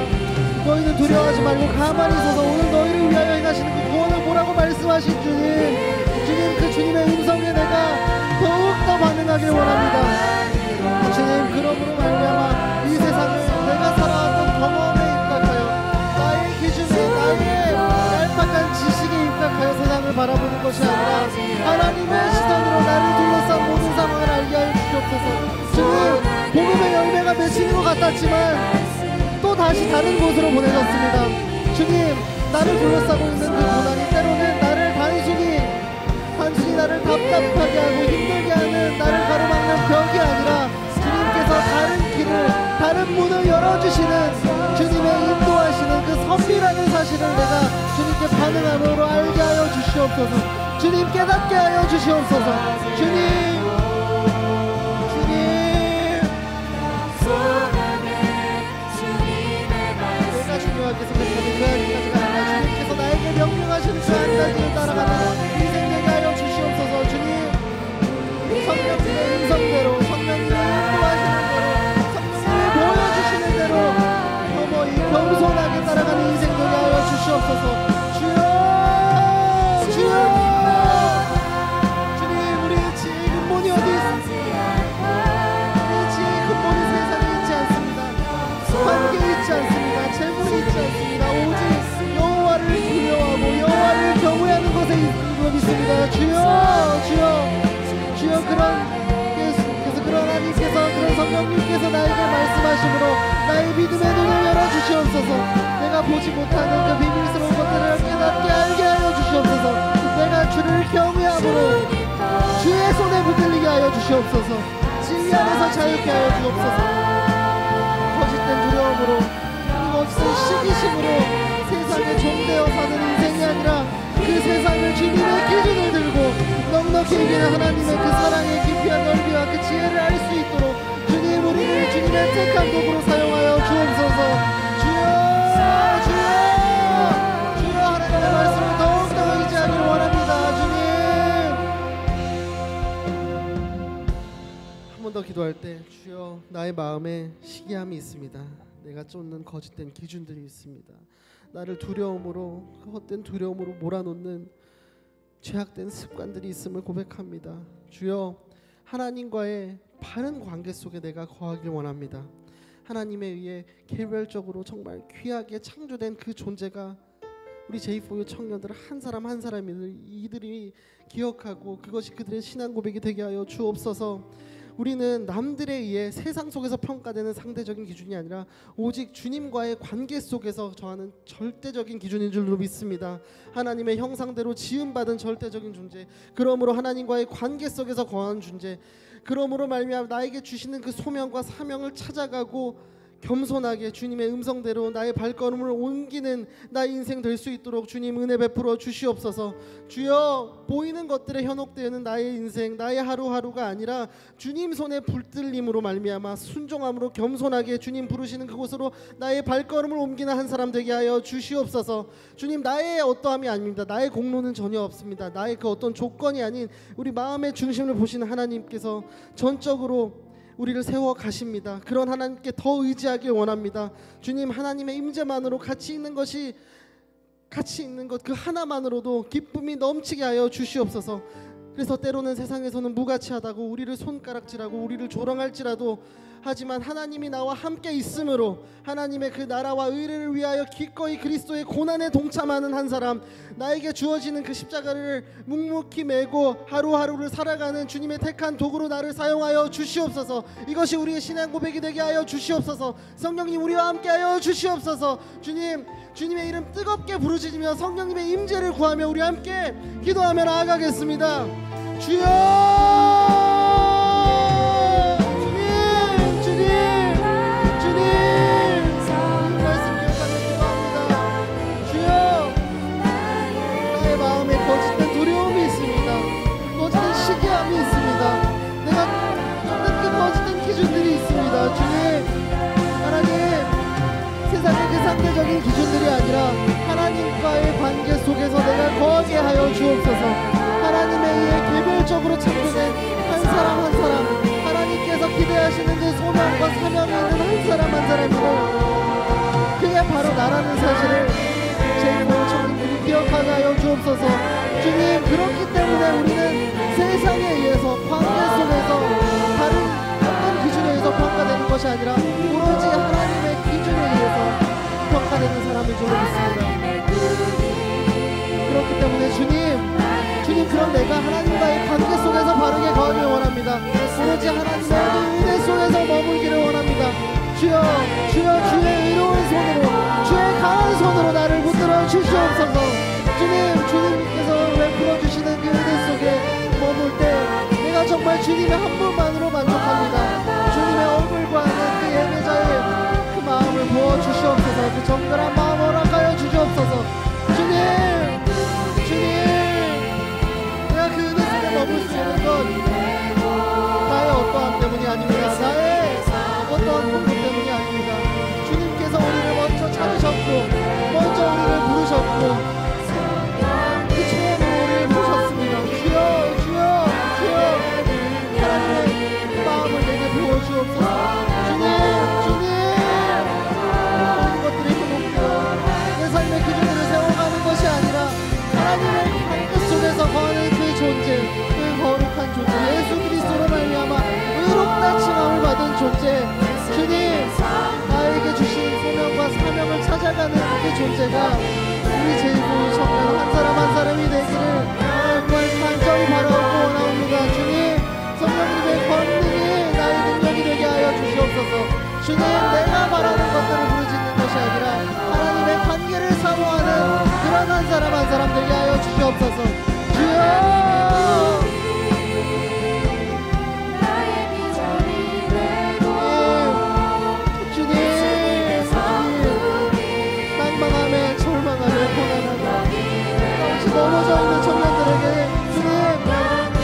너희는 두려워하지 말고 가만히 있어서 오늘 너희를 위하여 행하시는 그 구원을 보라고 말씀하신 주님, 그 주님의 음성에 내가 더욱더 반응하길 원합니다. 주님, 그러므로 말미암아 이 세상을 내가 살아왔던 경험에 입각하여 나의 기준에, 나의 얄팍한 지식에 입각하여 세상을 바라보는 것이 아니라 하나님의 시선으로 나를 둘러싼 모든 상황을 알게 하여 주시옵소서. 주님, 복음의 열매가 맺히는 것 같았지만 또 다시 다른 곳으로 보내졌습니다. 주님, 나를 둘러싸고 있는 그 고난이 때로는 나를 단순히 나를 답답하게 하고 힘들게 하는, 나를 가로막는 벽이 아니라 주님께서 다른 문을 열어주시는, 주님의 인도하시는 그 선비라는 사실을 내가 주님께 반응함으로 알게 하여 주시옵소서. 주님, 깨닫게 하여 주시옵소서. 주님, 내가 중요하게 생각하는 그 한 가지가 아니라 주님께서 나에게 명령하시는 그 한 가지를 따라가는 인생 되게 하여 주시옵소서. 주님, 성령님의 음성대로, 성령님의 인도하시는 대로, 성령님이 보여주시는 대로 이 겸손하게 따라가는 인생 되게 하여 주시옵소서. 주여, 주님, 우리의 지혜를 성령님께서 나에게 말씀하심으로 나의 믿음의 눈을 열어주시옵소서. 내가 보지 못하는 그 비밀스러운 것들을 깨닫게 알게 하여 주시옵소서. 내가 주를 경외함으로 주의 손에 붙들리게 하여 주시옵소서. 진리 안에서 자유케 하여 주옵소서. 거짓된 두려움으로 끊임없이 시기심으로 세상에 종되어 사는 인생이 아니라 그 세상을 주님의 기준을 들고 넉넉히 이기는 하나님의 그 사랑의 깊이와 넓이와 그 지혜를 알 수 있도록 주님, 우리를 주님의 택한 도구로 사용하여 주옵소서. 주여, 주여, 주여, 하나님의 말씀을 더욱더 의지하기를 원합니다. 주님, 한 번 더 기도할 때, 주여, 나의 마음에 시기함이 있습니다. 내가 쫓는 거짓된 기준들이 있습니다. 나를 두려움으로, 그 헛된 두려움으로 몰아놓는 죄악된 습관들이 있음을 고백합니다. 주여, 하나님과의 바른 관계 속에 내가 거하길 원합니다. 하나님에 의해 개별적으로 정말 귀하게 창조된 그 존재가 우리 J4U 청년들 한 사람 한 사람을 이들이 기억하고 그것이 그들의 신앙 고백이 되게 하여 주옵소서. 우리는 남들에 의해 세상 속에서 평가되는 상대적인 기준이 아니라 오직 주님과의 관계 속에서 정하는 절대적인 기준인 줄로 믿습니다. 하나님의 형상대로 지음받은 절대적인 존재, 그러므로 하나님과의 관계 속에서 거하는 존재, 그러므로 말미암아 나에게 주시는 그 소명과 사명을 찾아가고 겸손하게 주님의 음성대로 나의 발걸음을 옮기는 나의 인생 될 수 있도록 주님 은혜 베풀어 주시옵소서. 주여, 보이는 것들에 현혹되는 나의 인생, 나의 하루하루가 아니라 주님 손에 불들림으로 말미암아 순종함으로 겸손하게 주님 부르시는 그곳으로 나의 발걸음을 옮기는 한 사람 되게 하여 주시옵소서. 주님, 나의 어떠함이 아닙니다. 나의 공로는 전혀 없습니다. 나의 그 어떤 조건이 아닌 우리 마음의 중심을 보시는 하나님께서 전적으로 우리를 세워 가십니다. 그런 하나님께 더 의지하길 원합니다. 주님, 하나님의 임재만으로 가치 있는 것 그 하나만으로도 기쁨이 넘치게 하여 주시옵소서. 그래서 때로는 세상에서는 무가치하다고 우리를 손가락질하고 우리를 조롱할지라도 하지만 하나님이 나와 함께 있으므로 하나님의 그 나라와 의를 위하여 기꺼이 그리스도의 고난에 동참하는 한 사람, 나에게 주어지는 그 십자가를 묵묵히 메고 하루하루를 살아가는 주님의 택한 도구로 나를 사용하여 주시옵소서. 이것이 우리의 신앙 고백이 되게 하여 주시옵소서. 성령님, 우리와 함께 하여 주시옵소서. 주님, 주님의 이름 뜨겁게 부르짖으며 성령님의 임재를 구하며 우리 함께 기도하며 나아가겠습니다. 주여, 거짓된 두려움이 있습니다. 거짓된 시기함이 있습니다. 내가 쫓는 그 거짓된 기준들이 있습니다. 주님, 하나님, 세상의 그 상대적인 기준들이 아니라 하나님과의 관계 속에서 내가 거하게 하여 주옵소서. 하나님에 의해 개별적으로 창조된 한 사람 한 사람, 하나님께서 기대하시는 그 소명과 사명이 있는 한 사람 한 사람이고, 그게 바로 나라는 사실을 J4U 청년들이 기억하게 하여 주옵소서. 주님, 그렇기 때문에 우리는 세상에 의해서 관계 속에서 다른 어떤 기준에 의해서 평가되는 것이 아니라 오로지 하나님의 기준에 의해서 평가되는 사람인 줄 믿습니다. 그렇기 때문에 주님, 그럼 내가 하나님과의 관계 속에서 바르게 거하길 원합니다. 오로지 하나님의 은혜 속에서 머물기를 원합니다. 주여, 주의 의로운 손으로, 주의 강한 손으로 나를 붙들어 주시옵소서. 주님께서 베풀어 주시는 그 은혜 속에 머물 때 내가 정말 주님의 한 분만으로 만족합니다. 주님의 얼굴과 그 예배자의 그 마음을 부어 주시옵소서. 그 정결한 마음 허락하여 주시옵소서. 주님, 내가 그 은혜 속에 머물 수 있는 건 나의 어떠함 때문이 아닙니다. 나의 어떠한 공부 때문이 아닙니다. 주님께서 우리를 먼저 찾으셨고 먼저 우리를 부르셨고 그 처음으로 우리를 부르셨습니다. 주여, 하나님의 마음을 내게 부어주옵소서. 주님, 모든 것들이 행복해요. 내 삶의 기준을 세워가는 것이 아니라 하나님의 관계 속에서 거하는 그 존재, 그 거룩한 존재, 예수 그리스도로 말미암아 의롭다 칭함을 받은 존재, 주님, 나에게 주신 소명과 사명을 찾아가는 그 존재가 우리 J4U 청년 한 사람 한 사람이 되기를 정말 간절히 바라고 원합니다. 주님, 성령님의 권능이 나의 능력이 되게 하여 주옵소서. 사람 되게 하여 주시옵소서. 주여 넘어져 있는 청년들에게 주님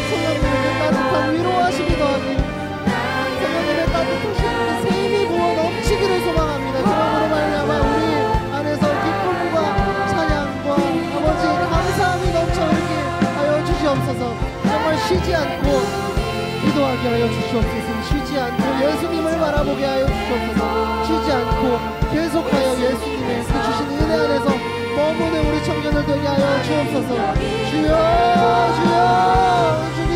성령님에게 따뜻한 위로하시기 더하기 성령님의 따뜻하신 그 샘이 부어 넘치기를 소망합니다. 그러므로 말미암아 우리 안에서 기쁨과 찬양과 아버지 감사함이 넘쳐흐르게 하여 주시옵소서. 정말 쉬지 않고 기도하게 하여 주시옵소서. 쉬지 않고 예수님을 바라보게 하여 주시옵소서. 쉬지 않고 계속하여 예수님의 그 주신 은혜 안에서 머무는 우리 청년들 되게 하여 주옵소서. 주여 주여 주님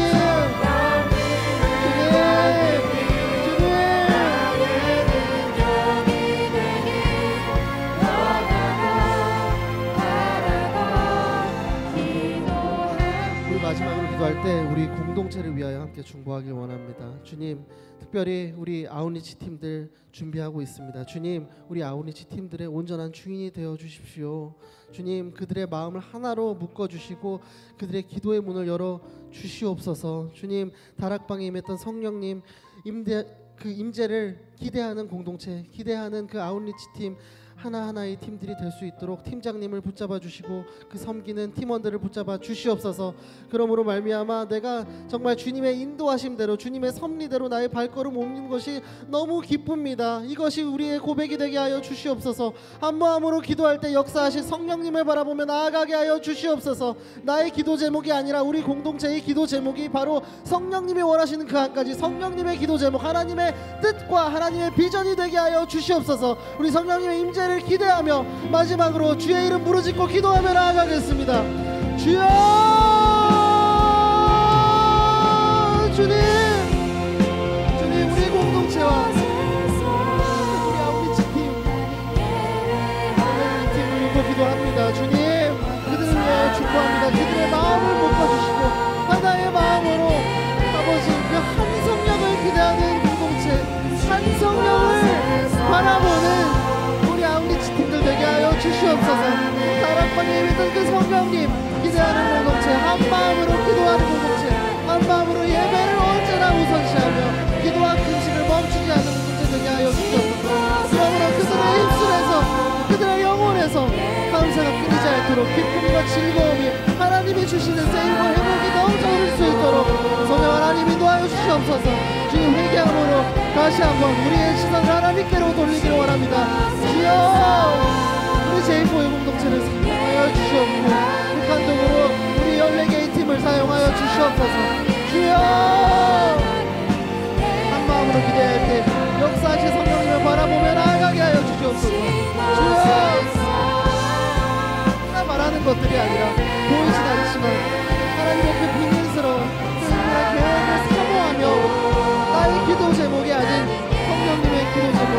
우리 마지막으로 기도할 때 우리 공동체를 위하여 함께 중보하길 원합니다. 주님, 특별히 우리 아웃리치 팀들 준비하고 있습니다. 주님, 우리 아웃리치 팀들의 온전한 주인이 되어 주십시오. 주님, 그들의 마음을 하나로 묶어 주시고 그들의 기도의 문을 열어 주시옵소서. 주님, 다락방에 임했던 성령님 임재를 기대하는 공동체, 기대하는 그 아웃리치 팀 하나하나의 팀들이 될 수 있도록 팀장님을 붙잡아 주시고 그 섬기는 팀원들을 붙잡아 주시옵소서. 그러므로 말미암아 내가 정말 주님의 인도하심대로 주님의 섭리대로 나의 발걸음 옮기는 것이 너무 기쁩니다. 이것이 우리의 고백이 되게 하여 주시옵소서. 한 마음으로 기도할 때 역사하신 성령님을 바라보며 나아가게 하여 주시옵소서. 나의 기도 제목이 아니라 우리 공동체의 기도 제목이 바로 성령님이 원하시는 그 한가지 성령님의 기도 제목, 하나님의 뜻과 하나님의 비전이 되게 하여 주시옵소서. 우리 성령님의 임재 를 기대하며 마지막으로 주의 이름 부르짖고 기도하며 나아가겠습니다. 주여 주님 우리 공동체와 우리 아웃리치 팀을 놓고 기도합니다. 주님 그들을 위해 축복합니다. 그들의 마음을 묶어주시고 하나의 마음으로 아버지 그 한 성령을 기대하는 공동체, 한 성령을 바라보는 아웃리치 팀들 되게 하여 주시옵소서. 다락방에 있던 그 성령님 기대하는 공동체, 한 마음으로 기도하는 공동체, 한 마음으로 예배를 언제나 우선시하며 기도와 금식을 멈추지 않는 공동체 되게 하여 주시옵소서. 그러므로 그들의 입술에서 그들의 영혼에서 감사가 끊이지 않도록 기쁨과 즐거움이 하나님이 주시는 세일과 회복이 넘쳐 흐를 수 있도록 성령 하나님 인도하여 주시옵소서. 주님 회개함으로 다시 한번 우리의 시선을 하나님께로 돌리기를 원합니다. 주여 우리 제2포의 공동체를 사용하여 주시옵고 북한적으로 우리 14개의 팀을 사용하여 주시옵소서. 주여 한 마음으로 기대할 때 역사하신 성령님을 바라보며 나아가게 하여 주시옵소서. 주여 나 말하는 것들이 아니라 보이진 않지만 하나님 앞에 비밀스러운 하나님의 계획을 사모하며 나의 기도 제목이 아닌 성령님의 기도 제목,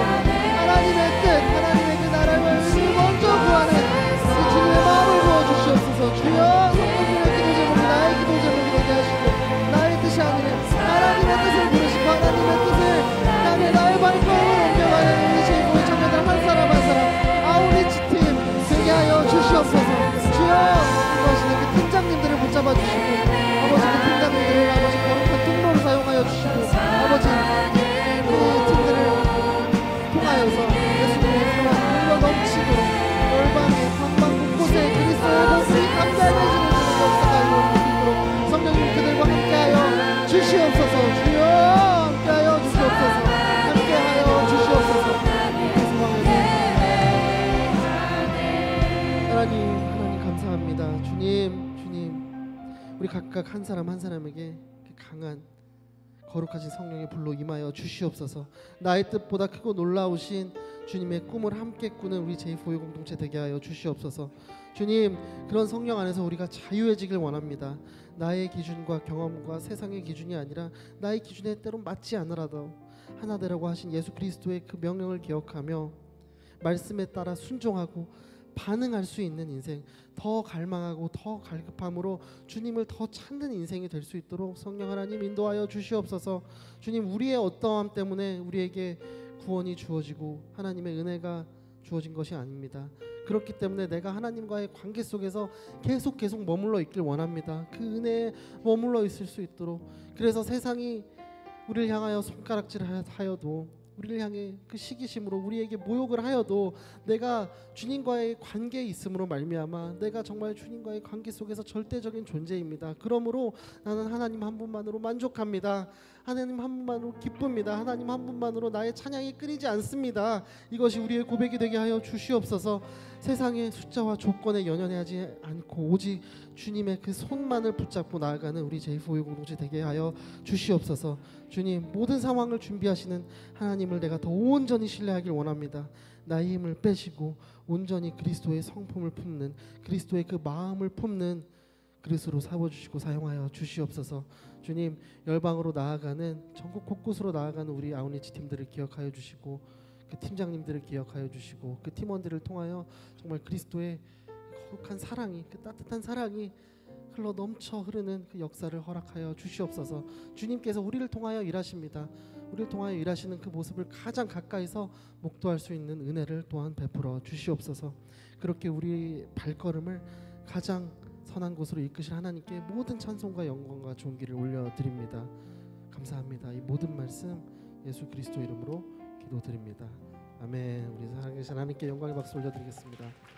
하나님의 뜻, 하나님의 그 나라의 의를 먼저 구하는 그 주님의 마음을 부어주시옵소서. 주여 성령님의 기도 제목이 나의 기도 제목이 되게 하시고 나의 뜻이 아니라 하나님의 뜻을 부르시고 하나님의 뜻을 향해 나의 발걸음을 옮겨가는 우리 제2포의 청년들 한 사람 한 사람 아웃리치 팀 되게 하여 주시옵소서. 주여 이것이는 그 팀장님들을 붙잡아 주시고 아버지 그 팀장님들을 아버지 거룩한 통로를 사용하여 주시고 아버지 그 팀들을 통하여서 예수님의 사랑 물러 넘치도록 열방의 방방 곳곳에 그리스도의 모습이 감당해지는 역사가 이루어질 수 있도록 성령님 그들과 함께하여 주시옵소서. 주여 함께하여 주시옵소서. 함께하여 주시옵소서. 하나님 감사합니다. 주님 우리 각각 한 사람 한 사람에게 강한 거룩하신 성령의 불로 임하여 주시옵소서. 나의 뜻보다 크고 놀라우신 주님의 꿈을 함께 꾸는 우리 제2포의 공동체 되게 하여 주시옵소서. 주님 그런 성령 안에서 우리가 자유해지길 원합니다. 나의 기준과 경험과 세상의 기준이 아니라 나의 기준에 때론 맞지 않으라도 하나 되라고 하신 예수 그리스도의 그 명령을 기억하며 말씀에 따라 순종하고 반응할 수 있는 인생, 더 갈망하고 더 갈급함으로 주님을 더 찾는 인생이 될 수 있도록 성령 하나님 인도하여 주시옵소서. 주님 우리의 어떠함 때문에 우리에게 구원이 주어지고 하나님의 은혜가 주어진 것이 아닙니다. 그렇기 때문에 내가 하나님과의 관계 속에서 계속 머물러 있길 원합니다. 그 은혜에 머물러 있을 수 있도록. 그래서 세상이 우리를 향하여 손가락질하여도, 우리를 향해 그 시기심으로 우리에게 모욕을 하여도, 내가 주님과의 관계에 있음으로 말미암아 내가 정말 주님과의 관계 속에서 절대적인 존재입니다. 그러므로 나는 하나님 한 분만으로 만족합니다. 하나님 한 분만으로 기쁩니다. 하나님 한 분만으로 나의 찬양이 끊이지 않습니다. 이것이 우리의 고백이 되게 하여 주시옵소서. 세상의 숫자와 조건에 연연하지 않고 오직 주님의 그 손만을 붙잡고 나아가는 우리 제4의 공동체 되게 하여 주시옵소서. 주님, 모든 상황을 준비하시는 하나님을 내가 더 온전히 신뢰하길 원합니다. 나의 힘을 빼시고 온전히 그리스도의 성품을 품는, 그리스도의 그 마음을 품는 그릇으로 삼아주시고 사용하여 주시옵소서. 주님, 열방으로 나아가는, 전국 곳곳으로 나아가는 우리 아웃리치 팀들을 기억하여 주시고, 그 팀장님들을 기억하여 주시고, 그 팀원들을 통하여 정말 그리스도의 거룩한 사랑이, 그 따뜻한 사랑이 흘러 넘쳐 흐르는 그 역사를 허락하여 주시옵소서. 주님께서 우리를 통하여 일하십니다. 우리를 통하여 일하시는 그 모습을 가장 가까이서 목도할 수 있는 은혜를 또한 베풀어 주시옵소서. 그렇게 우리 발걸음을 가장 선한 곳으로 이끄실 하나님께 모든 찬송과 영광과 존귀를 올려드립니다. 감사합니다. 이 모든 말씀 예수 그리스도 이름으로 기도드립니다. 아멘. 우리 살아계신 하나님께 영광의 박수 올려드리겠습니다.